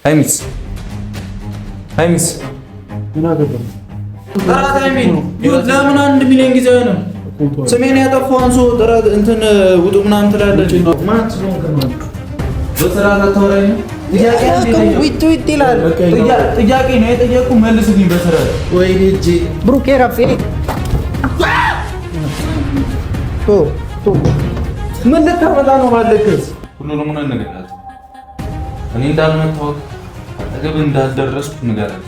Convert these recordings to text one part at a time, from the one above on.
ሀይሚስ ምን አገባኝ? ጥራት ሀይሚን ለምን 1 ሚሊዮን ጊዜ ነው ስሜን ያጠፋውን ሰው ጥራት እንትን ውጡ ምናምን ትላለች። ማን ስለሆንክ ነው? በስርዓት አታወራኝ። ጥያቄ ነው የጠየቁ መልስልኝ በስርዓት። ወይኔ እጄ ብሩኬ ረፌ ምን ልታመጣ ነው ማለክስ? ሁሉንም ሆነ ነገራት። እኔ እንዳልመታወቅ አጠገብ እንዳልደረስኩ ንገራት።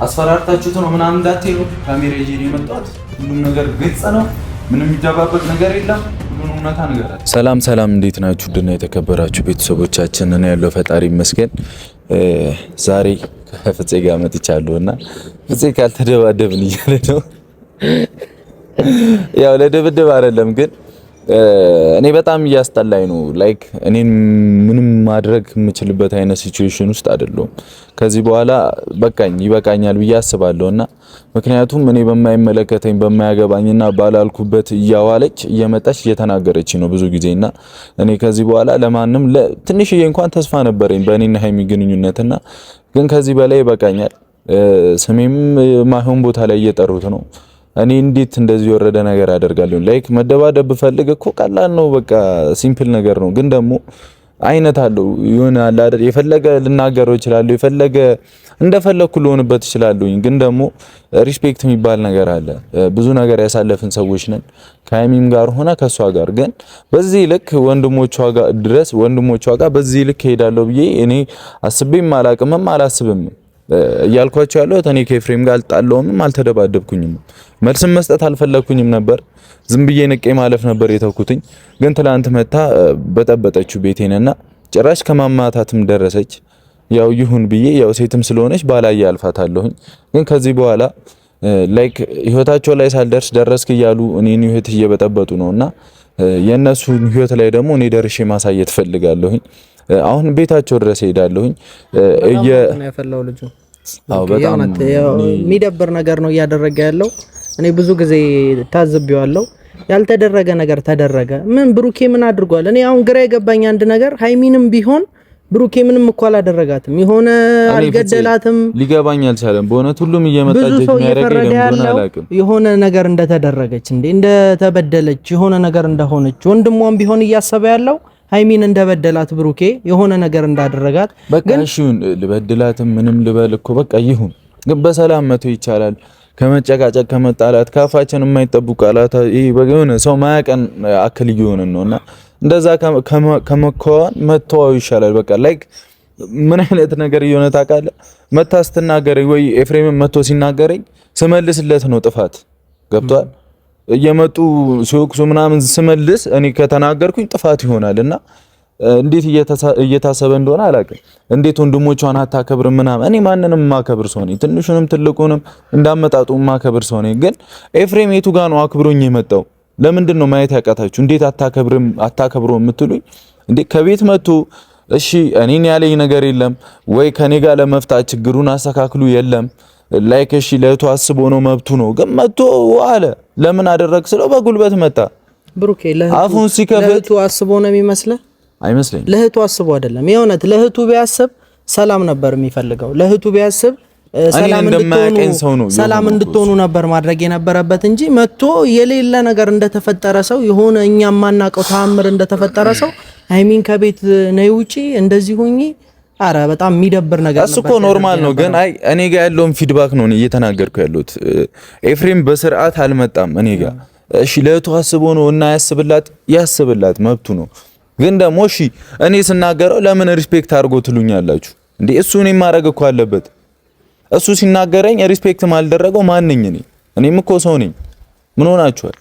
አስፈራርታችሁት ነው ምናምን እንዳትሄዱ ካሜራ ይዤ ነው የመጣሁት። ሁሉም ነገር ግልጽ ነው። ምንም የሚደባበቅ ነገር የለም። ሁሉንም እውነታ ንገራት። ሰላም፣ እንዴት ናችሁ? ድና የተከበራችሁ ቤተሰቦቻችን እኔ ያለው ፈጣሪ ይመስገን። ዛሬ ከፍፄ ጋር መጥቻለሁና ፍፄ ካልተደባደብን እያለ ነው። ያው ለድብድብ አይደለም ግን እኔ በጣም እያስጠላኝ ነው። ላይክ እኔን ምንም ማድረግ የምችልበት አይነት ሲቹዌሽን ውስጥ አይደለሁም። ከዚህ በኋላ ይበቃኛል ብዬ አስባለሁና ምክንያቱም እኔ በማይመለከተኝ በማያገባኝና ባላልኩበት እያዋለች እየመጣች እየተናገረች ነው ብዙ ጊዜና እኔ ከዚህ በኋላ ለማንም ትንሽዬ እንኳን ተስፋ ነበረኝ በእኔና ሀይሚ ግንኙነትና ግን ከዚህ በላይ ይበቃኛል። ስሜም ማይሆን ቦታ ላይ እየጠሩት ነው። እኔ እንዴት እንደዚህ ወረደ ነገር አደርጋለሁ? ላይክ መደባደብ ብፈልግ እኮ ቀላል ነው፣ በቃ ሲምፕል ነገር ነው። ግን ደግሞ አይነት አለው ይሆነ አለ አይደል? የፈለገ ልናገረው እችላለሁ፣ የፈለገ እንደፈለኩ ልሆንበት እችላለሁ። ግን ደግሞ ሪስፔክት የሚባል ነገር አለ። ብዙ ነገር ያሳለፍን ሰዎች ነን፣ ከሀይሚም ጋር ሆነ ከሷ ጋር። ግን በዚህ ልክ ወንድሞቿ ጋር በዚህ ልክ ሄዳለሁ ብዬ እኔ አስቤም አላቅምም አላስብም። እያልኳቸው ያለሁት እኔ ከኤፍሬም ጋር አልጣለውም፣ አልተደባደብኩኝም፣ መልስም መስጠት አልፈለኩኝም ነበር። ዝም ብዬ ንቄ ማለፍ ነበር የተውኩትኝ። ግን ትላንት መታ በጠበጠችው ቤቴንና ጭራሽ ከማማታትም ደረሰች። ያው ይሁን ብዬ ያው ሴትም ስለሆነች ባላየ አልፋታለሁኝ። ግን ከዚህ በኋላ ላይክ ህይወታቸው ላይ ሳልደርስ ደረስክ እያሉ እኔን ህይወት እየበጠበጡ ነውና የነሱን ህይወት ላይ ደግሞ እኔ ደርሼ ማሳየት ፈልጋለሁኝ። አሁን ቤታቸው ድረስ ሄዳለሁኝ። ያፈላው ልጁ በጣም የሚደብር ነገር ነው እያደረገ ያለው። እኔ ብዙ ጊዜ ታዝቤዋለሁ። ያልተደረገ ነገር ተደረገ። ምን ብሩኬ ምን አድርጓል? እኔ አሁን ግራ የገባኝ አንድ ነገር ሀይሚንም ቢሆን ብሩኬ ምንም እኮ አላደረጋትም፣ የሆነ አልገደላትም፣ ሊገባኝ አልቻለም። በእውነት ሁሉም እየመጣ የሆነ ነገር እንደተደረገች እንደተበደለች የሆነ ነገር እንደሆነች ወንድሟም ቢሆን እያሰበ ያለው ሀይሚን እንደበደላት ብሩኬ የሆነ ነገር እንዳደረጋት ግን እሺውን ልበድላትም ምንም ልበል እኮ በቃ ይሁን። ግን በሰላም መቶ ይቻላል። ከመጨቃጨቅ ከመጣላት ካፋችን የማይጠቡ ቃላት ይሄ በገነ ሰው ማያቀን አክል ይሆነን ነውና እንደዛ ከመከዋን መተዋው ይሻላል። በቃ ላይክ ምን አይነት ነገር እየሆነ ታውቃለህ? መታ ስትናገረኝ ወይ ኤፍሬም መቶ ሲናገረኝ ስመልስለት ነው ጥፋት ገብቷል። እየመጡ ሲወቅሱ ምናምን ስመልስ እኔ ከተናገርኩኝ ጥፋት ይሆናልና እንዴት እየታሰበ እንደሆነ አላውቅም። እንዴት ወንድሞቿን አታከብር ምናምን። እኔ ማንንም ማከብር ሰው ነኝ፣ ትንሹንም ትልቁንም እንዳመጣጡ ማከብር ሰው ነኝ። ግን ኤፍሬም የቱ ጋር ነው አክብሮኝ የመጣው? ለምንድን ነው ማየት ያቃታችሁ? እንዴት አታከብሮ የምትሉኝ? እንዴ ከቤት መጥቶ እሺ እኔን ያለኝ ነገር የለም ወይ ከኔ ጋር ለመፍታት ችግሩን አስተካክሉ የለም ላይክ እሺ ለእህቱ አስቦ ነው መብቱ ነው። ግን መጥቶ አለ ለምን አደረግ ስለው በጉልበት መጣ። ብሩኬ አፉን ሲከፍት ለእህቱ አስቦ ነው የሚመስለው? አይመስለኝም። ለእህቱ አስቦ አይደለም። የእውነት ለእህቱ ቢያስብ ሰላም ነበር የሚፈልገው። ለእህቱ ቢያስብ ሰላም እንድትሆኑ ነበር ማድረግ የነበረበት እንጂ መጥቶ የሌለ ነገር እንደተፈጠረ ሰው የሆነ እኛ ማናቀው ተአምር እንደተፈጠረ ሰው ሀይሚን ከቤት ነይ ውጪ እንደዚህ ሆኚ አረ በጣም የሚደብር ነገር ነው። እሱ እኮ ኖርማል ነው። ግን አይ እኔ ጋር ያለውን ፊድባክ ነው እየተናገርኩ ያለሁት። ኤፍሬም በስርዓት አልመጣም እኔ ጋር። እሺ ለእህቱ አስቦ ነው እና ያስብላት መብቱ ነው። ግን ደግሞ እሺ እኔ ስናገረው ለምን ሪስፔክት አድርጎ ትሉኛላችሁ እንዴ? እሱ እኔን ማድረግ እኮ አለበት። እሱ ሲናገረኝ ሪስፔክት ማልደረገው ማንኝ እኔም እኮ ሰው ነኝ። ምን ሆናችኋል?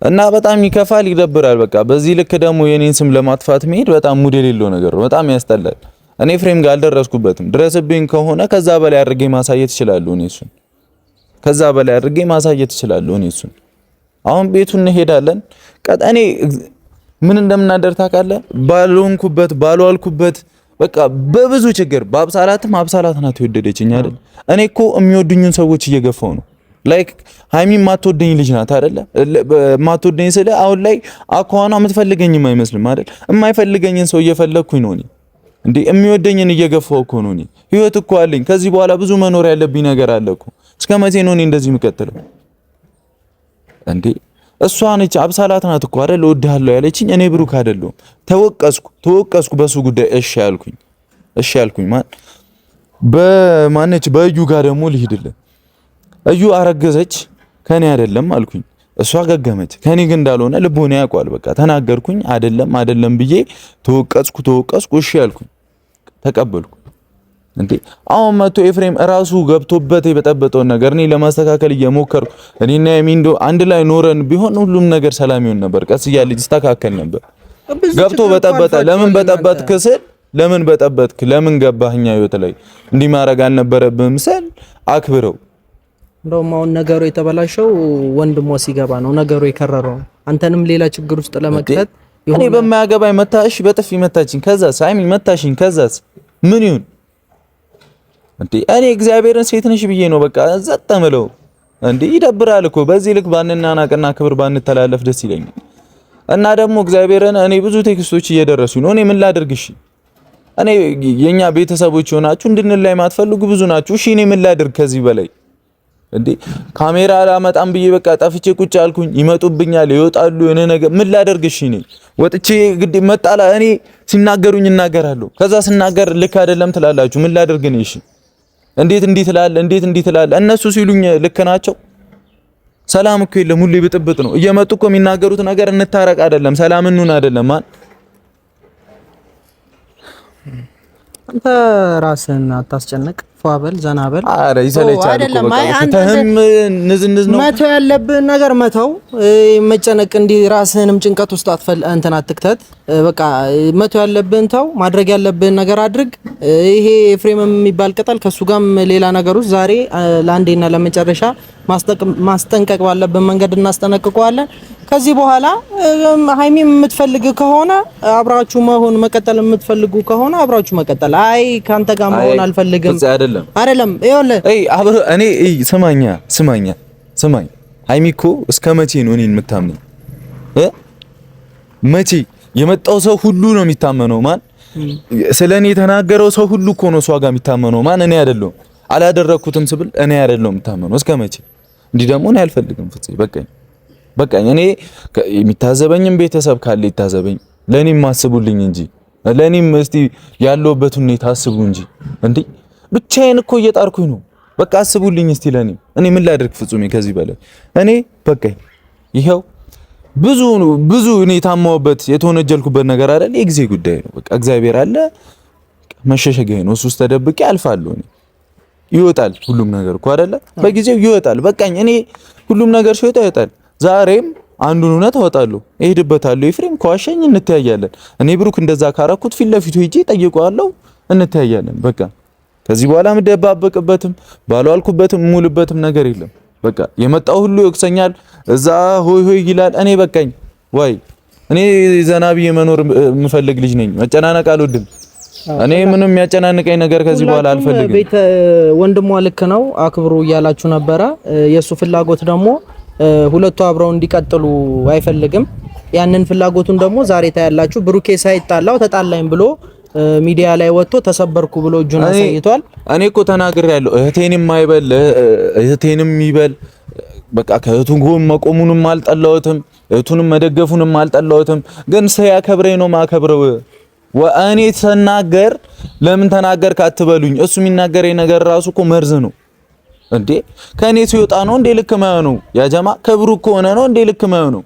እና በጣም ይከፋል፣ ይደብራል። በቃ በዚህ ልክ ደግሞ የኔን ስም ለማጥፋት መሄድ በጣም ሙድ የሌለው ነገር ነው። በጣም ያስጠላል። እኔ ኤፍሬም ጋር አልደረስኩበትም። ድረስብኝ ከሆነ ከዛ በላይ አድርጌ ማሳየት እችላለሁ እሱን። አሁን ቤቱን እንሄዳለን። ቀጣኔ ምን እንደምናደር ታውቃለህ? ባልዋልኩበት በቃ በብዙ ችግር አብሳላት ናት የወደደችኝ አይደል? እኔ እኮ የሚወዱኝን ሰዎች እየገፋው ነው። ላይክ ሃይሚ ማትወደኝ ልጅ ናት አይደለ? ማትወደኝ ስለ አሁን ላይ አኳኗ የምትፈልገኝም አይመስልም አይደል? የማይፈልገኝን ሰው እየፈለኩኝ ነው እኔ እንዴ የሚወደኝን እየገፋው እኮ ነው። እኔ ህይወት እኮ አለኝ። ከዚህ በኋላ ብዙ መኖር ያለብኝ ነገር አለ እኮ። እስከ መቼ ነው እኔ እንደዚህ የምቀጥለው እንዴ? እሷ ነች አብሳላት ናት እኮ አይደል እወድሃለሁ ያለችኝ። እኔ ብሩክ አይደለሁም። ተወቀስኩ በሱ ጉዳይ። እሺ ያልኩኝ በማነች በእዩ ጋር ደግሞ ልሂድልህ። እዩ አረገዘች ከኔ አይደለም አልኩኝ። እሷ ገገመች ከኔ ግን እንዳልሆነ ልቦና ያውቃል። በቃ ተናገርኩኝ። አይደለም ብዬ ተወቀስኩ። እሺ ያልኩኝ ተቀበልኩ። እንዴ አሁን መቶ ኤፍሬም ራሱ ገብቶበት የበጠበጠውን ነገር እኔ ለማስተካከል እየሞከርኩ እኔና የሚንዶ አንድ ላይ ኖረን ቢሆን ሁሉም ነገር ሰላም ይሆን ነበር። ቀስ እያለ ይስተካከል ነበር። ገብቶ በጠበጠ። ለምን በጠበጥክ ስል ለምን በጠበጥክ ለምን ገባህኛ ህይወት ላይ እንዲህ ማድረግ አልነበረብህም ስል አክብረው። እንደውም አሁን ነገሩ የተበላሸው ወንድሟ ሲገባ ነው ነገሩ የከረረው። አንተንም ሌላ ችግር ውስጥ ለመክተት እኔ በማያገባኝ መታሽ በጥፊ መታችኝ። ከዛስ ሃይሚ መታሽኝ። ከዛስ ምን ይሁን እንዴ? እኔ እግዚአብሔርን ሴት ነሽ ብዬ ነው በቃ ዘጠምለው። እንዴ ይደብራል እኮ በዚህ ልክ ባንናናቅና ክብር ባንተላለፍ ደስ ይለኛል። እና ደግሞ እግዚአብሔርን እኔ ብዙ ቴክስቶች እየደረሱኝ ነው። እኔ ምን ላድርግሽ? እኔ የኛ ቤተሰቦች ሆናችሁ እንድንላይ ማትፈልጉ ብዙ ናችሁ። እሺ እኔ ምን ላድርግ ከዚህ በላይ እንዴ? ካሜራ አላመጣም ብዬ በቃ ጠፍቼ ቁጭ አልኩኝ። ይመጡብኛል፣ ይወጣሉ። የሆነ ነገር ምን ላድርግ? እሺ እኔ ወጥቼ ግድ መጣላ እኔ ሲናገሩኝ እናገራለሁ። ከዛ ስናገር ልክ አይደለም ትላላችሁ። ምን ላድርግ እኔ? እሺ እንዴት እንዲህ ትላለህ? እነሱ ሲሉኝ ልክ ናቸው። ሰላም እኮ የለም፣ ሁሌ ብጥብጥ ነው። እየመጡ እኮ የሚናገሩት ነገር እንታረቅ አይደለም፣ ሰላም እንሁን አይደለም። ማን አንተ ራስህን አታስጨንቅ። ፏበል ዘናበል። አረ ይሰለቻል እኮ በቃ ተህም ንዝንዝ ነው። መተው ያለብህን ነገር መተው። መጨነቅ እንዲህ ራስህንም ጭንቀት ውስጥ እንትን አትክተት። በቃ መተው ያለብህን ተው፣ ማድረግ ያለብህን ነገር አድርግ። ይሄ ኤፍሬም የሚባል ቅጠል ከሱ ጋርም ሌላ ነገር ውስጥ ዛሬ ለአንዴና ለመጨረሻ ማስጠንቀቅ ባለብን መንገድ እናስጠነቅቀዋለን። ከዚህ በኋላ ሃይሚ የምትፈልግ ከሆነ አብራችሁ መቀጠል የምትፈልጉ ከሆነ አብራችሁ መቀጠል። አይ ካንተ ጋር መሆን አልፈልግም አይደለም። ይኸውልህ እኔ ስማኝ ሃይሚ እኮ እስከ መቼ ነው እኔን የምታምነኝ? መቼ የመጣው ሰው ሁሉ ነው የሚታመነው? ማን ስለኔ የተናገረው ሰው ሁሉ እኮ ነው እሷ ጋር የሚታመነው። ማን እኔ አይደለሁም። አላደረኩትም ስብል እኔ አይደለሁም የምታመነው። እስከ መቼ? እንዲህ ደግሞ እኔ አልፈልግም። በቃኝ። እኔ የሚታዘበኝም ቤተሰብ ካለ ይታዘበኝ። ለኔም አስቡልኝ እንጂ ለኔም እስቲ ያለውበት ሁኔታ አስቡ እንጂ እንዴ ብቻዬን እኮ እየጣርኩኝ ነው። በቃ አስቡልኝ እስቲ ለኔ። እኔ ምን ላድርግ ፍጹም? ከዚህ በላይ እኔ በቃኝ። ይሄው ብዙ እኔ ታማውበት የተወነጀልኩበት ነገር አይደል፣ የጊዜ ጉዳይ ነው። በቃ እግዚአብሔር አለ፣ መሸሸጊያ ነው። እሱ ውስጥ ተደብቄ አልፋለሁ። እኔ ይወጣል ሁሉም ነገር እኮ አይደለ፣ በጊዜው ይወጣል። በቃኝ። እኔ ሁሉም ነገር ሲወጣ ይወጣል። ዛሬም አንዱን እውነት አወጣለሁ፣ እሄድበታለሁ። ኤፍሬም ከዋሸኝ እንተያያለን። እኔ ብሩክ እንደዛ ካረኩት ፊት ለፊቱ ሄጄ ጠይቀዋለሁ፣ እንተያያለን። በቃ ከዚህ በኋላ ምደባበቅበትም ባልዋልኩበትም ሙሉበትም ነገር የለም። በቃ የመጣው ሁሉ ይወቅሰኛል፣ እዛ ሆይ ይላል። እኔ በቃኝ። እኔ ዘና ብዬ መኖር የምፈልግ ልጅ ነኝ። መጨናነቅ አልወድም። እኔ ምንም የሚያጨናንቀኝ ነገር ከዚህ በኋላ አልፈልግም። ቤት ወንድሟ ልክ ነው፣ አክብሩ እያላችሁ ነበረ። የሱ ፍላጎት ደግሞ ሁለቱ አብረው እንዲቀጥሉ አይፈልግም። ያንን ፍላጎቱን ደግሞ ዛሬ ታያላችሁ። ብሩኬ ሳይጣላው ተጣላኝ ብሎ ሚዲያ ላይ ወጥቶ ተሰበርኩ ብሎ እጁን አሳይቷል። እኔ እኮ ተናግሬያለሁ። እህቴንም ይበል በቃ ከእህቱ ጎን መቆሙንም አልጠላሁትም፣ እህቱንም መደገፉንም አልጠላሁትም። ግን ሳያከብረኝ ነው ማከብረው። ወእኔ ተናገር ለምን ተናገርክ አትበሉኝ። እሱ የሚናገረኝ ነገር ራሱ እኮ መርዝ ነው እንዴ። ከኔ ሲወጣ ነው እንዴ ልክ ማየው? ያ ጀማ ከብሩክ ከሆነ ነው እንዴ ልክ ማየው?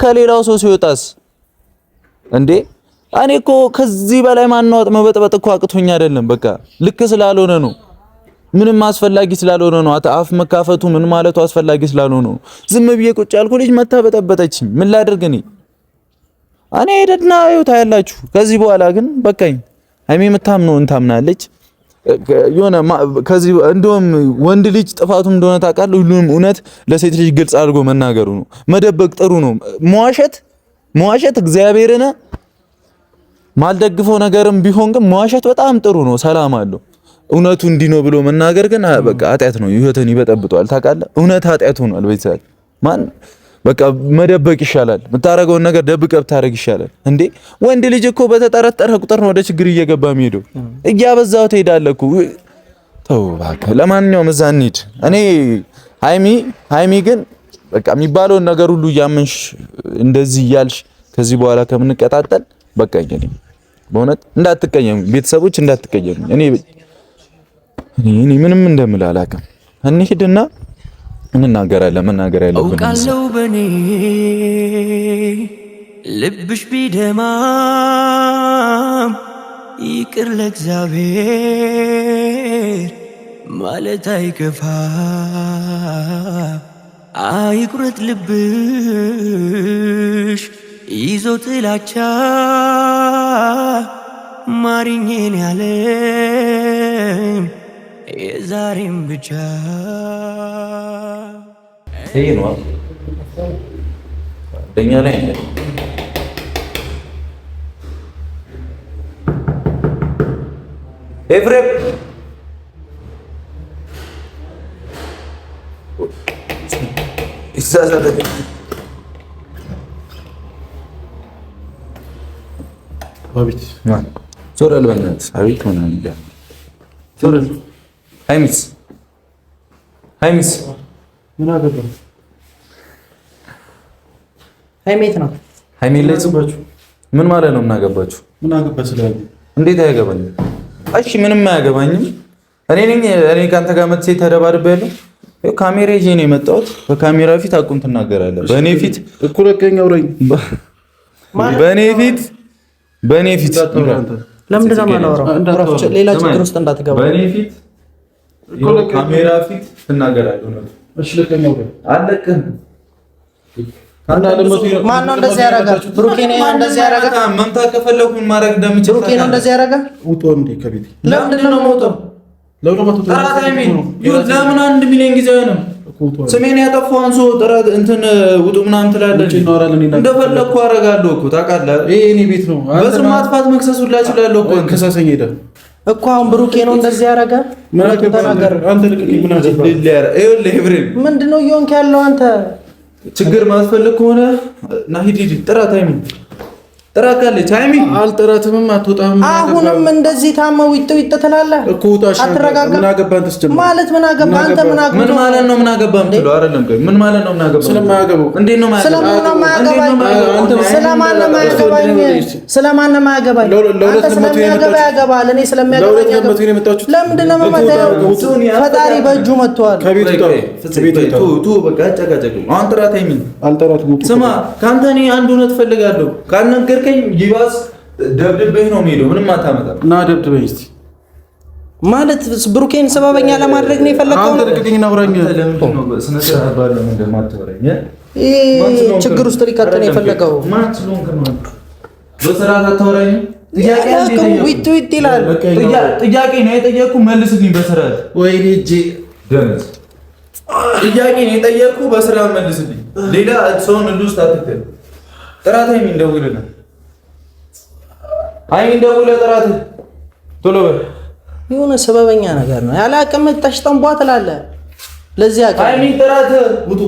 ከሌላው ሰው ሲወጣስ እንዴ? እኔ እኮ ከዚህ በላይ ማናወጥ መበጥበጥ እኮ አቅቶኝ አይደለም። በቃ ልክ ስላልሆነ ነው፣ ምንም አስፈላጊ ስላልሆነ ነው። አፍ መካፈቱ ምን ማለቱ አስፈላጊ ስላልሆነ ነው። ዝም ብዬ ቁጭ ያልኩ ልጅ መታ በጠበጠችኝ። ምን ላድርግ እኔ ሄደና ታያላችሁ። ከዚህ በኋላ ግን በቃኝ። ሃይሚ የምታምነው እንታምናለች። የሆነ ከዚህ እንደውም ወንድ ልጅ ጥፋቱ እንደሆነ ታውቃለህ። ሁሉንም እውነት ለሴት ልጅ ግልጽ አድርጎ መናገሩ ነው። መደበቅ ጥሩ ነው። መዋሸት እግዚአብሔርን ማልደግፈው ነገርም ቢሆን ግን መዋሸት በጣም ጥሩ ነው። ሰላም አለው። እውነቱ እንዲህ ነው ብሎ መናገር ግን በቃ ኃጢአት ነው። ህይወትን ይበጠብጠዋል። ታውቃለህ፣ እውነት ኃጢአት ሆኗል። ቤተሰብ ማን በቃ መደበቅ ይሻላል። የምታረገውን ነገር ደብቀህ ብታረግ ይሻላል። እንዴ ወንድ ልጅ እኮ በተጠረጠረ ቁጥር ነው ወደ ችግር እየገባ የሚሄደው። እያበዛው ትሄዳለህ እኮ። ተው እባክህ። ለማንኛውም እዛ እንሂድ። እኔ ሃይሚ ግን በቃ የሚባለውን ነገር ሁሉ እያመንሽ እንደዚህ እያልሽ ከዚህ በኋላ ከምንቀጣጠል በቃ እኔ በእውነት እንዳትቀየሙ፣ ቤተሰቦች እንዳትቀየሙ። እኔ ምንም እንደምል አላውቅም። እንሂድና እንናገራለን። መናገር ያለብን አውቃለሁ በኔ ልብሽ ቢደማም ይቅር ለእግዚአብሔር ማለት አይከፋ። አይቁረጥ ልብሽ ይዞ ጥላቻ ማሪኝን ያለም የዛሬም ብቻ ይሄ ነው ደኛ ላይ ኤፍሬም አቤት ዞረል በእናትህ አቤት ምናምን ይላል። ዞረል ሃይሚስ ምን አገባ? ሃይሜት ነው ሃይሜ ላይ ጽባችሁ ምን ማለት ነው? ምን አገባችሁ? ምን አገባ ስላለ እንዴት አያገባኝም? እሺ ምንም አያገባኝም። እኔ ካንተ ጋር መጥቼ ተደባድቤያለሁ። ካሜራ ይዤ ነው የመጣሁት። በካሜራ ፊት አቁም ትናገራለህ። በእኔ ፊት እኮ ለቀኛው ረኝ በእኔ ፊት ለምንድን ነው የማላወራው? ሌላ ችግር ውስጥ እንዳትገባ። በእኔ ፊት ካሜራ ፊት ትናገራለህ። እሺ ለቀኛው ረኝ አለቅህም። ማን ነው እንደዚህ ያደረገ? ብሩኬ ነው እንደዚህ ያደረገ? መምታት ከፈለኩ ማድረግ እንደምችል ብሩኬ ነው እንደዚህ ያደረገ? ውጡ እንዴ ከቤት ለምንድን ነው የምወጣው? ለምን አንድ ሚሊዮን ጊዜ ነው ስሜን ያጠፋው አንሶ ጥራት እንትን ውጡ ምናምን ትላለች። እንደፈለኩ አደርጋለሁ እኮ ታውቃለህ። ይሄ እኔ ቤት ነው። በስም ማጥፋት መክሰስ ሁላ እችላለሁ እኮ ከሳሰኝ ሄደ እኮ አሁን ብሩኬ ነው እንደዚህ ያደረገ? ምን ተናገር አንተ ልቅልኝ ምን አገባ? ይኸውልህ ኤፍሬም ምንድነው እየሆንክ ያለው አንተ? ችግር ማትፈልግ ከሆነ ና ሂድ ጥራት ሃይሚ ጥራት ካለች ሃይሚ አልጠራትም አትወጣም። አሁንም እንደዚህ ታመው ይጥ ትላለህ እኮ ውጣሽ። ምን አገባህ አንተ? ማለት ምን አገባህ አንተ? ምን አገባህ? ምን ማለት ነው ምን አገባህ የምትለው? አይደለም ቆይ ምን ማለት ነው ምን አገባህ? ስለማያገባው እንዴት ነው ስለማን ነው የማያገባኝ? ስለማን ነው የማያገባኝ? አንተ ስለሚያገባህ ያገባል። እኔ ስለሚያገባኝ ለምንድን ነው የምመታው? ፈጣሪ በእጁ መጥቷል። ከቤት ቱ በቃ አጨቃጨቅ። አሁን ጥራት ሃይሚ አልጠራትም። ስማ ካንተ እኔ አንድ እውነት ፈልጋለሁ። ካልነገርከኝ ይባስ ደብድበኝ ነው የሚሄደው። ምንም አታመጣም። እና ደብድበኝ እስቲ ማለት ብሩኬን ሰበበኛ ለማድረግ ነው የፈለከው? አንተ ልቅቅኝና አውራኝ። ለምን ነው ስነ ስርዓት ባለው መንገድ ማትወራኝ? ችግር ውስጥ ሊከት ነው የፈለከው? ማን ስለሆንክ ነው? በስርዓት አታወራኝ። ጥያቄ ይላል። ጥያቄ ነው የጠየቅኩህ፣ መልስልኝ በስርዓት። ወይኔ እጄ ደምስ ጥያቄ ነው የጠየቅኩህ፣ በስርዓት መልስልኝ። ሌላ ሰውን ውስጥ አትከል። ጥራት ሃይሚ እንደውልልህ፣ ሃይሚ እንደውልልህ፣ ጥራት ቶሎ በል። የሆነ ሰበበኛ ነገር ነው ያለ አቅም ተሽጠንቧ ትላለህ። ለዚህ አቅም ሃይሚ ጥራት ውጡ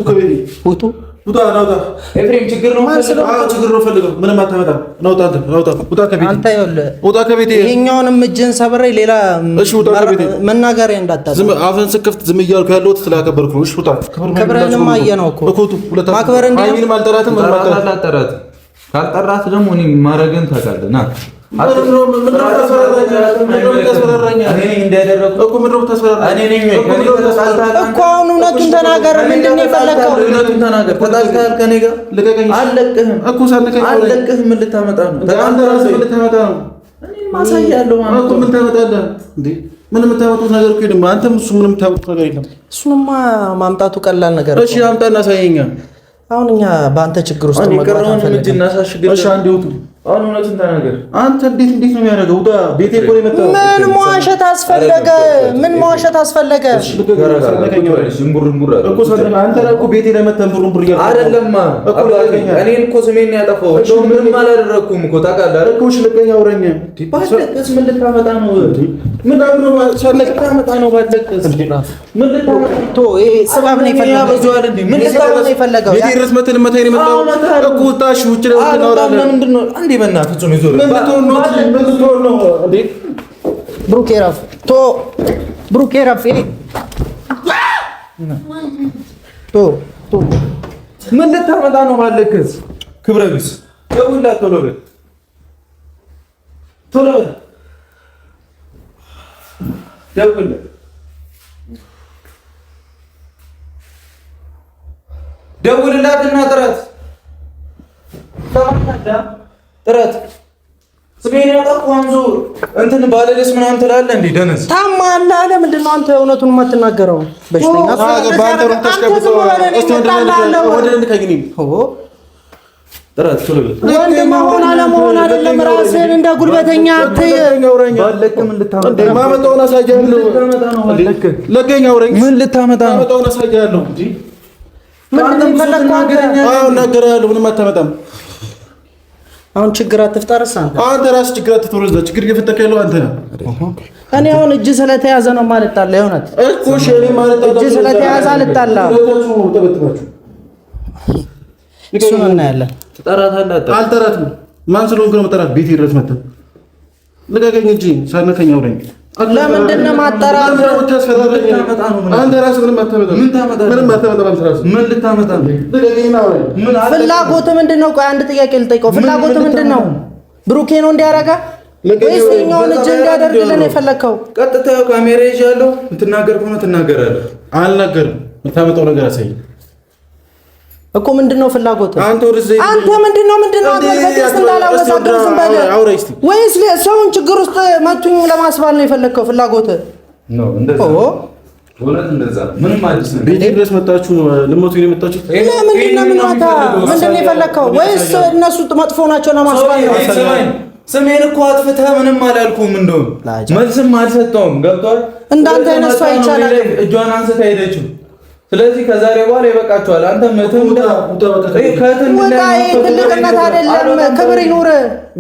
ከቤቴ ውጡ ናውጣ። ኤፍሬም ችግር ነው ፈልገው ምንም አታመጣም። ናውጣ ውጣ ከቤቴ አንተ ይኸውልህ ውጣ ከቤቴ። ይሄኛውንም እጅህን ሰብሬ ሌላ መናገሪያ እንዳታጣ። ዝም አፍህን ስከፍት ዝም እያልኩ ያለሁት ስላከበርኩ ነው። እሺ ውጣ። ክብርህንም አየነው እኮ ማክበር እንዴ ሃይሚንም አልጠራትም። ካልጠራት ደግሞ እኔ ማረግን ታውቃለህ። ና እኮ አሁን እውነቱን ተናገር። ምንድን ነው የፈለከው? እውነቱን ተናገር። ተጣልተሃል ከእኔ ጋር አልለቅህም እኮ አልለቅህም። ምን ልታመጣ ነው? እኔም አሳያለሁ ማለት ነው። ምን ታመጣለህ እንዴ? ምን የምታመጡት ነገር እኮ የለም። አንተም እሱ ምንም የምታመጡት ነገር የለም። እሱንማ ማምጣቱ ቀላል ነገር እሺ አምጣና ሳየኛ። አሁን እኛ በአንተ ችግር ውስጥ መግባት አንፈልግም። እሺ አንዴ ውጡ። አሁን እውነቱን ተናገር። አንተ እንዴት ነው የሚያደርገው? ውጣ። ቤቴ እኮ ነው የመጣው። ምን መዋሸት አስፈለገ? ምን መዋሸት አስፈለገ? አንተ እኮ ቤቴ ላይ መተህ ቡርቡር እያልኩ አይደለማ። እኔን እኮ ስሜን ነው ያጠፋው። ምንም አላደረኩም እኮ ታውቃለህ አይደል? እኮ ልቀኛ አውረኛ። ባለቀስ ምን ልታመጣ ነው? ምን ነው ሳነቀታመጣ ነው ባለቀስ ምን ልታመጣ ይሄ ሰበብ ነው የፈለገው ምን ልታመጣ ነው የፈለገው የት ድረስ መተን መታየን መጣው እኮ ታሽ ውጭ ነው እናወራለን ምንድነው አንዴ በእና ፍጹም ይዞር ምን ልትሆን ነው እንዴ ብሩክ ኤራፍ ብሩክ ኤራፍ ምን ልታመጣ ነው ባለቀስ ክብረ ቢስ ደውላ ቶሎ በል ደውልላትና ጥረት ስሜን ያጠቁን ዙር እንትን ባለደስ ምናምን ትላለህ እንዴ ደነስ ታማለህ አለ ምንድን ነው አንተ እውነቱን የማትናገረው በሽተኛ ባንተ ሩም ተሽከብቶ ወደ ልከግኒ ጥረት ቶሎ ወንድም መሆን አለመሆን አይደለም ራስህን እንደ ጉልበተኛ ባለቅም ልታመጣ ማመጣውን አሳያለሁ ለገኛ አውረኝ ምን ልታመጣ ነው ማመጣውን አሳያለሁ እንጂ ምን ፈለግከው አሁን ነገርያለሁ ምንም አታመጣም አሁን ችግር አትፍጠርስ አንተ ራስህ ችግር አትፍጠርስ ችግር እየፈጠርክ ያለው አንተ ነህ እኔ አሁን እጅ ስለተያዘ ነው ማለት አለ ይሆናል እኮ ሸሪ ማለት እጅ ስለተያዘ አልጣላ እሱን እናያለን ትጠራታለህ አልጠራትም ማን ስለሆንክ ነው መጠራት ቤት ድረስ መጣ ልቀቀኝ እንጂ ሳነከኝ አውረኝ ለምንድን ነው ማጠራት አንተ ራስህ ምንም አታመጣም አንተ ራስህ ምን ልታመጣ ነው ልቀቀኝ አውረኝ ምን ፍላጎትህ ምንድን ነው ቆይ አንድ ጥያቄ ልጠይቀው ፍላጎትህ ምንድን ነው ብሩኬ ነው እንዲያረጋ ወይስ እኛውን እጅ እንዲያደርግልን የፈለከው ቀጥታ ካሜራ ይዣለሁ እንትናገር ከሆነ ትናገራለህ አልናገርም የምታመጣው ነገር አሳይ እኮ ምንድነው ፍላጎት አንተ ምንድነው አንተ በቴስት እንዳላወሳደር ዝም በል ወይስ ሰውን ችግር ውስጥ መቱኝ ለማስባል ነው የፈለከው ፍላጎት ነው እንደዛ ወለት እንደዛ ምንም አዲስ ነው ቤት ድረስ መጣችሁ ለሞቱኝ የመጣችሁ ምንድነው የፈለከው ወይስ እነሱ መጥፎ ናቸው ለማስባል ነው ስሜን እኮ አጥፍተህ ምንም አላልኩም እንደው መልስም አልሰጠውም ገብቷል እንዳንተ አይነት ሰው አይቻላል እጇን አንስታ ሄደችው ስለዚህ ከዛሬ በኋላ ይበቃቸዋል አንተ መተም ትልቅነት አይደለም ክብር ይኑር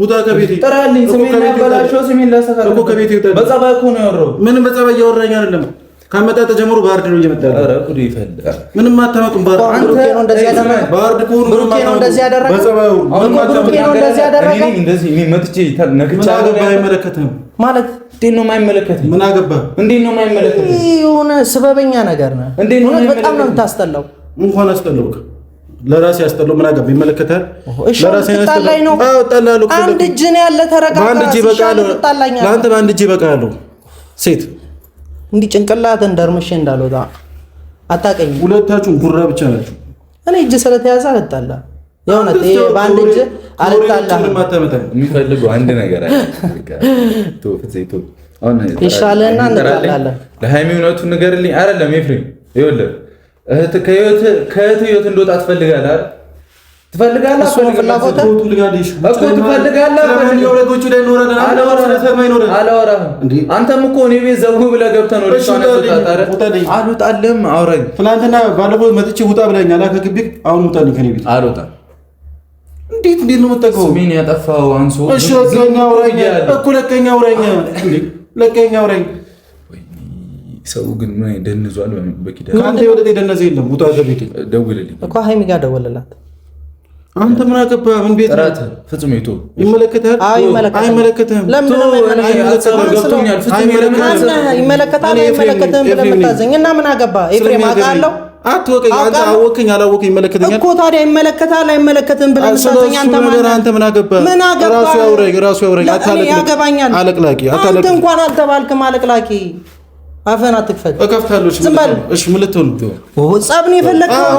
ውጣ ከቤቴ ጥራልኝ ስሜን ያበላሸው ስሜን ላሰከረ እኮ ከቤቴ ይወጣ በጸባይ እኮ ነው ያወራው ምንም በጸባይ እያወራኝ አይደለም ካመጣ ተጀምሮ ባርድ ነው እየመጣ ኧረ ጉድ ይፈልጋል ምንም አታመጡም ባርድ ነው እንደዚህ ያደረገ ባርድ እኮ ነው እንደዚህ ያደረገ በጸባዩ ምንም አታመጡም እንደዚህ ያደረገ እኔ እንደዚህ እኔ መጥቼ ነግቻለሁ አይመለከትም ማለት እንዴት ነው የማይመለከተኝ ምን አገባ እንዴት ነው የማይመለከተኝ የሆነ ስበበኛ ነገር ነው እንዴት ነው በጣም ነው የምታስጠላው እንኳን አስጠላውክ ለራሴ ያስጠላው ምን አገባ ይመለከታል ለራሴ ያስጠላው አዎ ጠላሉ አንድ እጅ ነው ያለ ተረጋጋ አንድ እጅ በቃሉ ለአንተ በአንድ እጅ በቃሉ ሴት እንዲ ጭንቅላት እንደርምሽ እንዳልወጣ አታቀኝ ሁለታችሁ ጉራ ብቻ ናችሁ እኔ እጅ ስለተያዘ አልጣላ የሆነ በአንድ እጅ አልጣላም የሚፈልገው አንድ ነገር አለ ቶፍዜቶ አሁን ይሻለና እንጣላለን ለሃይሚ እውነቱን ንገርልኝ አይደለም ኤፍሬም ይኸውልህ እህት ከህይወት እንደወጣ ትፈልጋለህ ትፈልጋለህ አላወራህም አንተም እኮ እኔ ቤት ዘው ብለህ ገብተህ ነው ልጅቷን ያስወጣታለህ አልወጣልህም አውራኝ ትናንትና ባለፈው መጥቼ ውጣ ብለኛል ከግቢ አሁን ውጣልኝ ከኔ ቤት አልወጣም እንዴት ነው የምትጠቀው ስሜን ያጠፋው አንሶ እሺ ለቀኛ አውራኝ ሰው ግን ምን ደንዟል በቂዳ ካንተ ወደ ደነዘ የለም ውጣ ከቤት ደውልልኝ እኮ ሃይሚ ጋር ደወለላት አንተ ምን አገባህ ምን ቤት ጥራት ፍጹም ይቶ ይመለከታል አይመለከትህም ለምን ነው ገብቶኛል ፍጹም ይመለከታል አይመለከትህም ብለህ የምታዘኝ እና ምን አገባህ ኤፍሬም አውቃለሁ አትወቀኝ አንተ አወቀኝ አላወቀኝ ይመለከተኛል እኮ ታዲያ ይመለከታል አይመለከትህም ብለህ የምታዘኝ አንተ ምን አገባህ ራሱ ያውረኝ ያገባኛል አለቅላቂ አንተ እንኳን አልተባልክም አለቅላቂ አፈን አትክፈት እከፍታለሁ እሺ ምን ልትሆን ጸብ ነው የፈለከው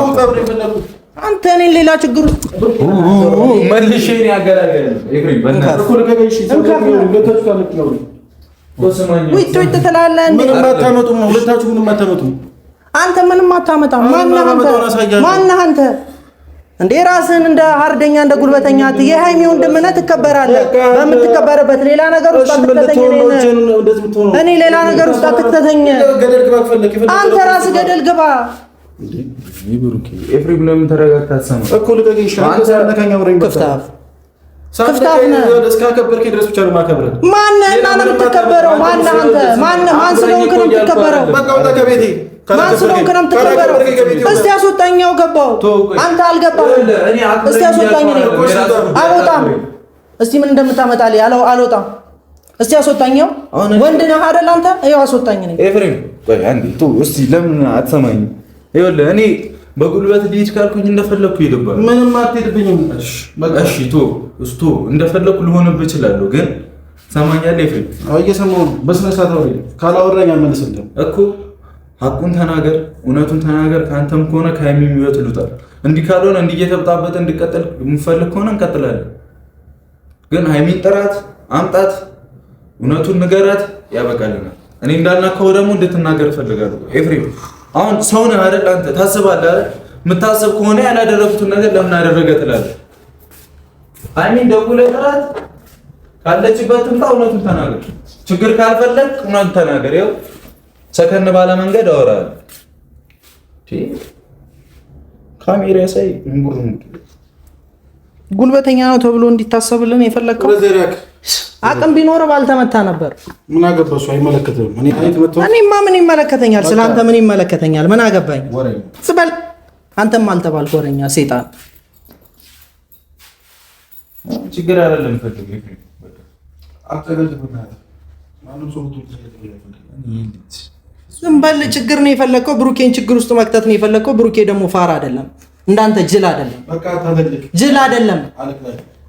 አንተ እኔ ሌላ ችግር መልሼ ነው ያገራገለ ኤፍሬም በእናትህ እኮ ለገበይሽ ወይ ተተላላ ምንም አታመጡም ሁለታችሁ ምንም አታመጡም አንተ ምንም አታመጣም ማነህ አንተ እንዴ ራስህን እንደ ሀርደኛ እንደ ጉልበተኛ የሃይሚ ወንድምነት ትከበራለህ በምትከበርበት ሌላ ነገር ውስጥ አትከተተኝ እኔ ሌላ ነገር ውስጥ አትከተተኝ አንተ ራስህ ገደል ግባ ይብሩኪ ኤፍሬም ለምን ተረጋግተህ አትሰማም እኮ ልቀቀኝ አንተ ሳነካኛ ወሬን ከፍታፍ እስካከበርከኝ ድረስ ብቻ ነው ማከብረህ። ማነህ እና ነው የምትከበረው? ማነህ አንተ? ማን ስለሆንክ ነው የምትከበረው? በቃ ወጣ ከቤቴ። ማን ስለሆንክ ነው የምትከበረው? እስቲ አስወጣኛው ገባው። አንተ አልገባህም። እስቲ አስወጣኝ ነው። አልወጣም። እስቲ ምን እንደምታመጣልኝ አልወጣም። እስቲ አስወጣኛው። ወንድ ነህ አይደል አንተ? ይኸው አስወጣኝ ነኝ። ኤፍሬም ቆይ አንዴ ቱ እስቲ ለምን አትሰማኝም? ይኸውልህ እኔ በጉልበት ልሂድ ካልኩኝ እንደፈለኩ ይደባል። ምንም አትሄድብኝም። እሺ ቶ እንደፈለኩ ልሆንብህ እችላለሁ፣ ግን ሰማኛለህ ኤፍሬም? አዎ እየሰማሁ ነው። በስነ ስርዓት አውሪ። ካላወራኝ አልመልስልህም እኮ። ሐቁን ተናገር፣ እውነቱን ተናገር። ከአንተም ከሆነ ከሀይሚም ህይወት ይሉታል። እንዲህ ካልሆነ እንዲህ እየተበጣበጠ እንድቀጥል የምፈልግ ከሆነ እንቀጥላለን። ግን ሀይሚን ጥራት፣ አምጣት፣ እውነቱን ንገራት፣ ያበቃልናል። እኔ እንዳልናከው ደግሞ እንድትናገር እፈልጋለሁ ኤፍሬም። አሁን ሰው ነህ አይደል? አንተ ታስባለህ አይደል? የምታስብ ከሆነ ያላደረኩትን ነገር ለምን አደረገ ትላለህ? ሀይሚን ደውለህ ጥራት፣ ካለችበት ትምጣ፣ እውነቱን ተናገር። ችግር ካልፈለግ እውነቱን ተናገር። ይኸው ሰከን ባለ መንገድ አወራለሁ። ካሜራ ሳይ ጉልበተኛ ነው ተብሎ እንዲታሰብልን የፈለግከው? አቅም ቢኖር ባልተመታ ነበር። ምን አገባህ? እሱ አይመለከትም። እኔማ ምን ይመለከተኛል? ስለአንተ ምን ይመለከተኛል? ምን አገባኝ? ስበል። አንተም አልተባልክ ወረኛ ሴጣን። ችግር አይደለም። ዝም በል። ችግር ነው የፈለግከው። ብሩኬን ችግር ውስጥ መክተት ነው የፈለግከው። ብሩኬ ደግሞ ፋራ አይደለም፣ እንዳንተ ጅል አይደለም፣ ጅል አይደለም።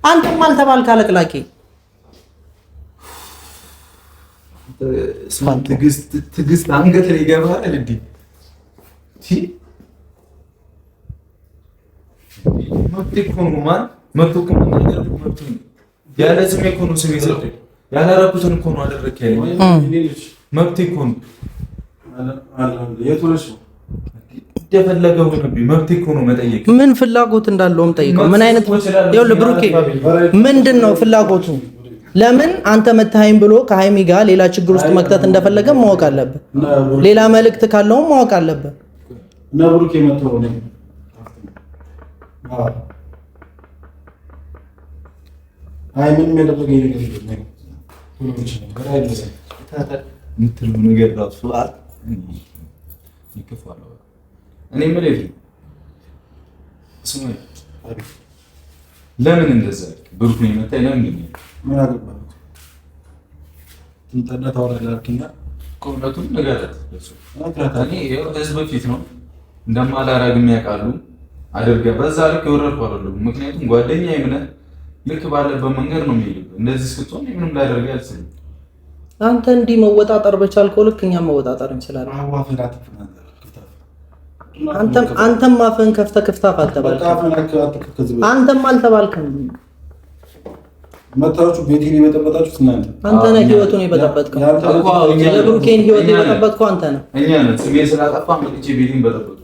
አንተም አልተባልክ አለቅላቂ። ትዕግስት አንገት ላይ ይገባል እንዴ? መብት እኮ ነው ማን መብት እኮ ነው ነገር መብት ነው። ያለ ስሜ እኮ ነው ስሜ ሰጠኝ። ያላረኩትን እኮ ነው አደረክ ያለኝ። መብት እኮ ነው እንደፈለገው ነው። መብት እኮ ነው መጠየቅ። ምን ፍላጎት እንዳለውም ጠይቀው። ምን አይነት ይኸውልህ ብሩኬ ምንድን ነው ፍላጎቱ? ለምን አንተ መታኸኝ ብሎ ከሀይሚ ጋር ሌላ ችግር ውስጥ መክተት እንደፈለገ ማወቅ አለብህ። ሌላ መልእክት ካለውም ማወቅ አለብህ። እና ብሩኬ መጥቶ ነው አይ ምንም ያደረገኝ ነገር የለም። የምትለው ነገር ራሱ ይከፋል። እኔ የምልህ ስሙ ለምን እንደዛ ብሩክ ነው የመታኝ? ለምን ምን አገባህ? እንትና ታወራለህና ቆንጆቱን ንገራት። እኔ ህዝብ ፊት ነው እንደማላረግም ያውቃሉ። አድርገህ በዛ ልክ የወረድኩ አይደለም። ምክንያቱም ጓደኛዬ ምነህ ልክ ባለበት መንገድ ነው የሚሄደው። እንደዚህ ስትሆን ምንም ላደርግ አልችልም። አንተ እንዲህ መወጣጠር በቻልከው ልክ እኛም መወጣጠር እንችላለን። አንተም አፍህን ከፍተህ ክፍታፍ አልተባልክም። አንተም አልተባልክም። መታችሁ ቤቴን የበጠበጣችሁት እናንተ። አንተ ነህ ህይወቱን የበጠበጥከው። የብሩኬን ህይወት የበጠበጥከው አንተ ነህ። እኛ ነን ስሜ ስላጠፋ መጥቼ ቤቴን በጠበጡት።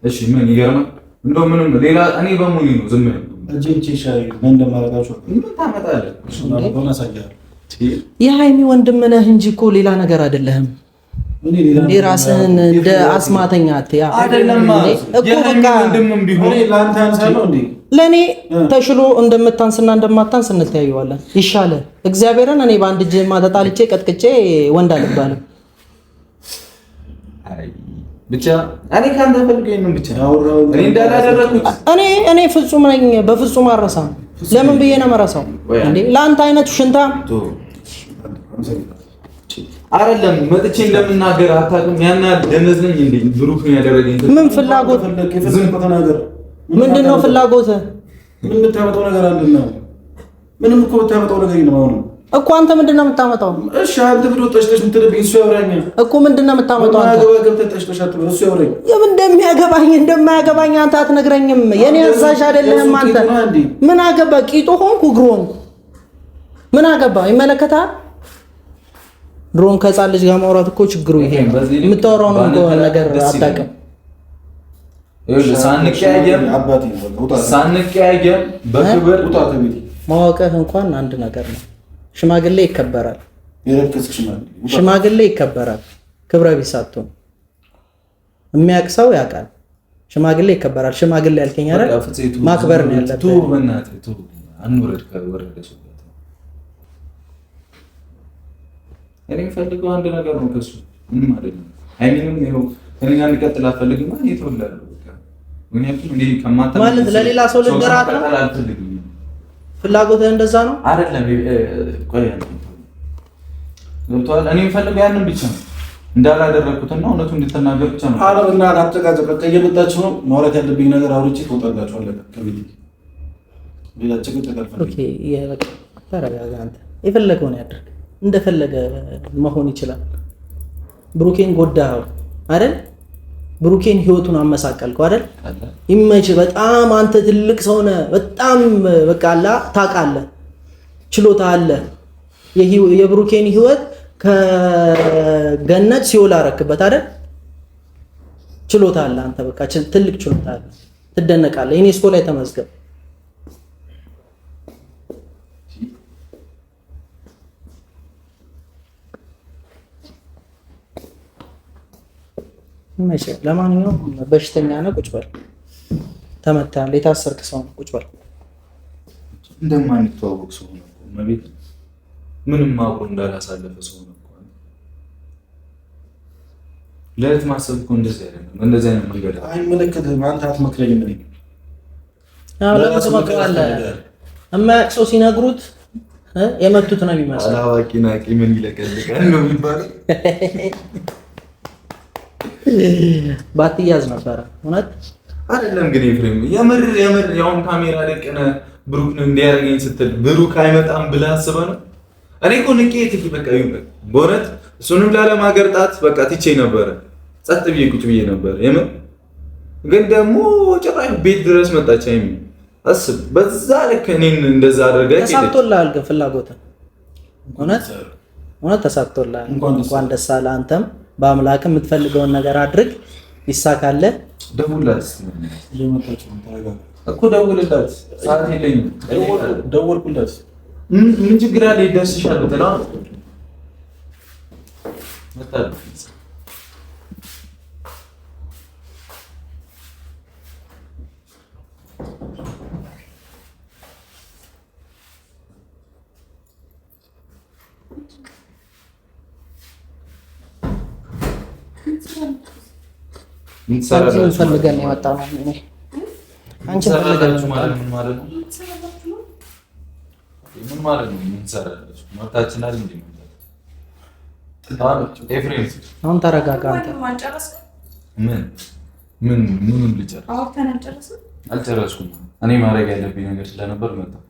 እሺ ምን ይገርማል? እንደው ምንም ሌላ እኔ በሙሉ ነው ዝም ነው እጄ ሻይ ምን እንደማረጋችሁ ምን ታመጣለህ? የሀይሚ ወንድም ነህ እንጂ እኮ ሌላ ነገር አይደለህም። እንዴ ራስህን እንደ አስማተኛ አትያ አይደለም እኮ በቃ ወንድምም ቢሆን ለአንተ አንሳለው እንዴ ለኔ ተሽሎ እንደምታንስና እንደማታንስ እንተያየዋለን። ይሻለ እግዚአብሔርን እኔ በአንድ እጅ ማተጣልቼ ቀጥቅጬ ወንድ አልባልም። አይ ብቻ እኔ ካንተ ፈልገኝ ነው ብቻ እኔ እንዳላደረኩት እኔ ፍጹም ነኝ። በፍጹም አረሳም። ለምን ብዬ ነው መረሳው እንዴ? ለአንተ አይነቱ ሽንታም አይደለም መጥቼ እንደምናገር አታውቅም። ያና ደነዝ ነኝ እንዴ? ብሩክ ነው ያደረገኝ። ምን ፍላጎት ምንድነው ፍላጎት? ምን የምታመጣው ነገር አለና? ምንም እኮ የምታመጣው ነገር የለም እኮ። አንተ ምንድነው የምታመጣው? እሺ አንተ ብሎ ጠሽተሽ ምትደብኝ እሱ ያወራኛል እኮ። ምንድነው የምታመጣው አንተ? ጠሽተሽ አትበል እሱ ያወራኛል። እንደሚያገባኝ አንተ አትነግረኝም። የኔ አዛዥ አይደለህም አንተ። ምን አገባ? ቂጦ ሆንኩ እግሩ ሆንኩ ምን አገባ? ይመለከታል። ድሮን ከጻል ልጅ ጋር ማውራት እኮ ችግሩ ይሄ ነው። የምታወራው ነው ነገር አታውቅም። ሳንቀያየም በክብር ማወቅህ እንኳን አንድ ነገር ነው። ሽማግሌ ይከበራል። ሽማግሌ ይከበራል። ክብረ ቢስ አትሆን። የሚያውቅ ሰው ያውቃል። ሽማግሌ ይከበራል። ሽማግሌ ያልከኝ አይደል? ማክበር ነው ያለብህ። አንወረድ ከወረደችበት እኔ የምፈልገው አንድ ነገር ነው ከሱ ምንም አይደለም። አይኔንም ይኸው ከኔ ጋር እንቀጥል አልፈልግም ማለት ይተውላል። በቃ ምክንያቱም እኔ ከማታ ማለት ለሌላ ሰው ልደራት ነው ፍላጎትህ እንደዛ ነው አይደለም። ቆይ ገብቶሃል። እኔ የምፈልገው ያንን ብቻ ነው እንዳላደረኩትና እውነቱን እንድትናገር ብቻ ነው። አረብና አጣቃጨቅ ከየመጣችሁ ነው ማውራት ያለብኝ ነገር አውርቼ ትወጣላችሁ። አለቀ። ከቤት ሌላ ጭቅጭቅ አልፈልግም። ኦኬ በቃ ተረጋጋ። አንተ የፈለገውን ያድርግ፣ እንደፈለገ መሆን ይችላል። ብሩኬን ጎዳኸው አይደል? ብሩኬን ህይወቱን አመሳቀልከው አይደል? ይመች። በጣም አንተ ትልቅ ሰው ነህ። በጣም በቃ አላ ታውቃለህ፣ ችሎታ አለ። የብሩኬን ህይወት ከገነት ሲኦል አረክበት አይደል? ችሎታ አለ አንተ በቃ ትልቅ ችሎታ አለ። ትደነቃለህ። ዩኔስኮ ላይ ተመዝገብ። መቼ ለማንኛውም በሽተኛ ነህ፣ ቁጭ በል። ተመታለህ፣ የታሰርክ ሰው ነው፣ ቁጭ በል። እንደማንተዋወቅ ሰው ነው ማለት ምንም አብሮ እንዳላሳለፈ ሰው ነው። ለእት ማሰብ እኮ እንደዚህ አይደለም። እንደዚህ አይነት መንገድ አይመለከትህም። አንተ አትመክረኝም። እኔ ለምን ትመክራለህ? የማያውቅ ሰው ሲነግሩት የመቱት ነው የሚመስለው። አላዋቂ ናቂ ምን ይለቀልቃል ነው የሚባለው። ባትያዝ ነበረ እውነት አይደለም። ግን ኤፍሬም የምር ያውን ካሜራ ደቀነ ብሩክ ነው እንዲያደርገኝ ስትል ብሩክ አይመጣም ብለህ አስበህ ነው? እኔ እኮ ንቄት በቃ ይሁን በእውነት እሱንም ላለማገርጣት በቃ ትቼ ነበረ፣ ጸጥ ብዬ ቁጭ ብዬ ነበር። የምር ግን ደግሞ ጭራሽ ቤት ድረስ መጣች። አይሚ አስብ፣ በዛ ልክ እኔን እንደዛ አድርገህ ተሳክቶልሃል። ግን ፍላጎትህ እውነት ተሳክቶልሃል። እንኳን ደስ አለህ። አንተም በአምላክ የምትፈልገውን ነገር አድርግ፣ ይሳካልህ። ደውልላት እኮ ደውልላት። ሰዓት የለኝም። ደወልኩላት። ምን ችግር አለ? ይደርስሻል ብትለው አንቺን ፈልገን የመጣ ነው። አንቺን ፈልገን ማለት ምን ማለት ነው? ምን ማለት ነው? ምን ሰራለች? መርታችን አይደል እንዴ? ኤፍሬም አሁን ተረጋጋ። አንተ ምኑን ልጨርስ? አልጨረስኩም። እኔ ማድረግ ያለብኝ ነገር ስለነበር መጣሁ።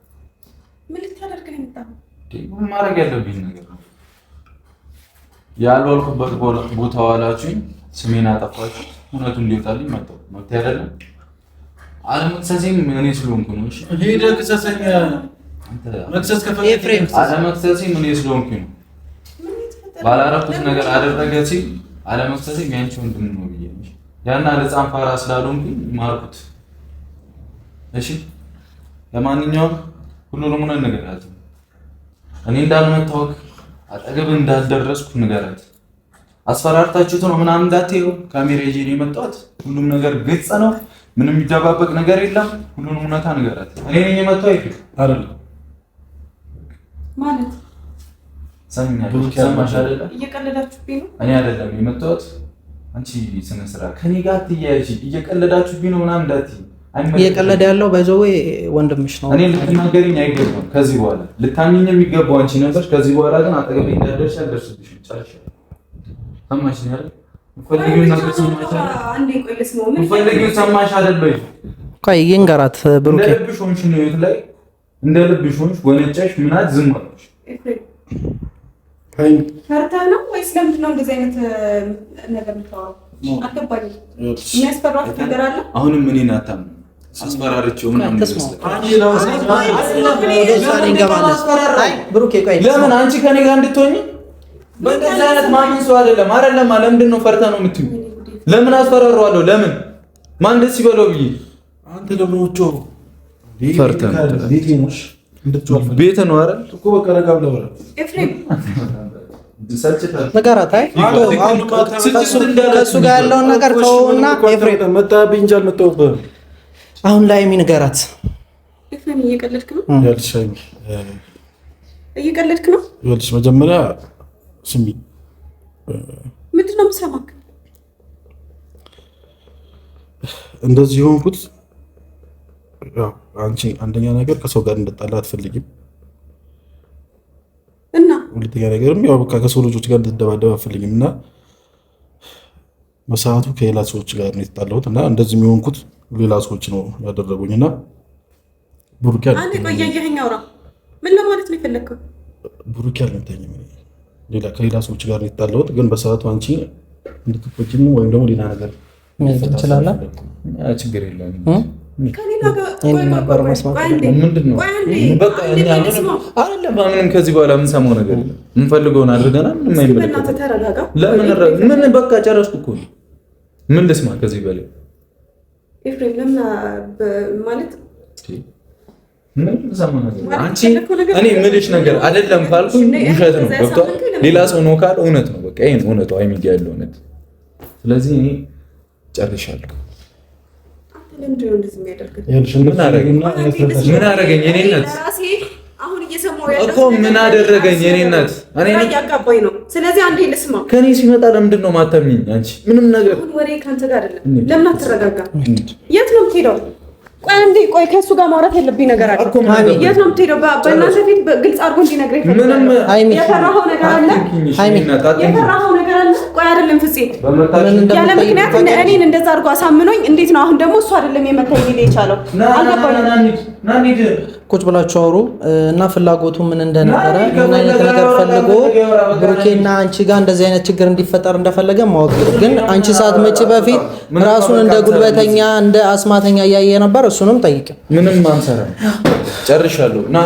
ምን ልታደርግ ነው የመጣው? ምን ማድረግ ያለብኝ ነገር ነው ያልዋልኩበት ቦታ ዋላችሁኝ፣ ስሜን አጠፋችሁ፣ እውነቱ እንዲወጣልኝ መጣሁ። መብት አይደለም? አለመክሰሴም እኔ ስለሆንኩ ነው። እሺ ሄደህ ክሰሰኝ። መክሰስ ኤፍሬም አለመክሰሴም እኔ ስለሆንኩ ነው። ባላረኩት ነገር አደረገ ሲል አለመክሰሴም ያንቺ ወንድም ነው ብዬ ነው። ያና ለጻን ፋራ ስላልሆንኩኝ ማርኩት። እሺ ለማንኛውም ሁሉንም ነው ነገራት። እኔ እንዳልመታወቅ አጠገብ እንዳልደረስኩ ንገራት። አስፈራርታችሁት ነው ምናምን እንዳትዩ። ካሜራ ይዤ ነው የመጣሁት። ሁሉም ነገር ግልጽ ነው። ምንም የሚደባበቅ ነገር የለም። ሁሉንም እውነታ ንገራት። እኔ ነኝ የመጣሁት አይደል? ማለት ሰማሽ አይደለ? እየቀለዳችሁብኝ ነው። እኔ አይደለም የመጣሁት። አንቺ ስነ ስርዓት ከኔ ጋር ትያያዥ። እየቀለዳችሁብኝ ነው ምናምን እንዳትዪ። እየቀለደ ያለው ባይዘው ወንድምሽ ነው። እኔ ልትናገሪኝ አይገባም። ከዚህ በኋላ ልታምኚኝ የሚገባው አንቺ ነበር። ከዚህ በኋላ ግን አጠገቤ እንዳትደርሺ አልደርስብሽም። ጨርሻለሁ። ሰማሽ አይደል? ፈልጊው ነገር ሰማሽ አይደል? አንዴ ቆይ ልስማው። ምን ፈልጊው ሰማሽ አይደል? በይ ቆይ ይንገራት ብሩኬ። እንደ ልብሽ ሆንሽ ነው የት ላይ እንደ ልብሽ ሆንሽ ወነጫሽ ምናት ዝም አልሽ። ፈርተህ ነው ወይስ ለምንድን ነው እንደዚህ አይነት ነገር የምታወራው? አልገባኝም። የሚያስፈራህ ነገር አለ? አሁንም እኔን አታምኑ። አስፈራርቼው ምናምን ይመስላል። ብሩኬ ቆይ ለምን አንቺ ከኔ ጋር እንድትሆኚ በእንደዚህ አይነት ማምን ሰው አይደለም። ለምንድን ነው ፈርታ ነው የምትይው? ለምን አስፈራራዋለሁ? ለምን ማን ደስ ይበለው ብዬ አንተ ደግሞ ወጮ ፈርታ ቤት ነው አይደል እኮ በቃ ረጋ ብለው ነው ኤፍሬም ነገራት። አይ ከእሱ ጋር ያለውን ነገር ተውና ኤፍሬም መጣብኝ እንጂ አልመጣሁብህም። አሁን ላይ የሚንገራት ኤፍሬም እየቀለድክ ነው? እየቀለድክ ነው? ይኸውልሽ መጀመሪያ ስሚ። ምንድን ነው የምሰማክ? እንደዚህ የሆንኩት ያው አንቺ አንደኛ ነገር ከሰው ጋር እንድጣላ አትፈልጊም እና ሁለተኛ ነገርም ያው በቃ ከሰው ልጆች ጋር እንድትደባደብ አትፈልጊም እና በሰዓቱ ከሌላ ሰዎች ጋር ነው የተጣላሁት እና እንደዚህ የሆንኩት ሌላ ሰዎች ነው ያደረጉኝና ብሩክ ያለ አንዴ ቆይ ያየኸኝ አውራ ምን ለማለት ነው የፈለከው? ብሩክ ያልመታኝም ሌላ ከሌላ ሰዎች ጋር ነው የተጣላሁት ግን በሰዓቱ አንቺ እንድትቆጪም ወይም ደግሞ ሌላ ነገር ምን ትችላለህ? ችግር የለም ከሌላ ጋር ነበር መስማት ምንድነው? በቃ እኛ አይደለም ምንም ከዚህ በኋላ የምንሰማው ነገር የለም። የምንፈልገውን አድርገናል። ምን በእናትህ ተረጋጋ። ምን በቃ ጨረስኩ እኮ ምን ልስማ ከዚህ በላይ ኤፍሬም ለምን ማለት ምን ልሰማ ነገር አንቺ እኔ ምልሽ ነገር አይደለም ካልኩኝ ውሸት ነው። ገብቷል? ሌላ ሰው ነው ካለ እውነት ነው። በቃ ይሄን እውነት ነው አይሚጋ ያለው እውነት። ስለዚህ እኔ ጨርሻለሁ። ምን አደረገኝ የኔነት እኮ ምን አደረገኝ የኔነት እኔ ያጋባኝ ነው። ስለዚህ አንዴ ልስማ። ከኔ ሲመጣ ለምንድን ነው ማታምኝ? አንቺ ምንም ነገር ወሬ ካንተ ጋር አይደለም። ለምን አትረጋጋ? የት ነው የምትሄደው? ቆይ አንዴ ቆይ፣ ከሱ ጋር ማውራት ያለብኝ ነገር አለ። የት ነው የምትሄደው? በእናንተ ፊት ግልጽ አድርጎ እንዲነግረኝ ምንም የፈራኸው ነገር አለ? የፈራኸው ነገር አለ? ቆይ አይደለም ፍፄ፣ ያለ ምክንያት እኔን እንደዛ አድርጎ አሳምኖኝ እንዴት ነው አሁን ደግሞ እሱ አይደለም የመታኝ ሊል የቻለው? አልገባኝም። ቁጭ ብላችሁ አውሩ እና ፍላጎቱ ምን እንደነበረ ምን አይነት ነገር ፈልጎ ብሩኬና አንቺ ጋር እንደዚህ አይነት ችግር እንዲፈጠር እንደፈለገ ማወቅ ነው። ግን አንቺ ሰዓት መጪ በፊት ራሱን እንደ ጉልበተኛ እንደ አስማተኛ እያየ ነበር። እሱንም ጠይቅ። ምንም አንሰራ ጨርሻለሁ። ና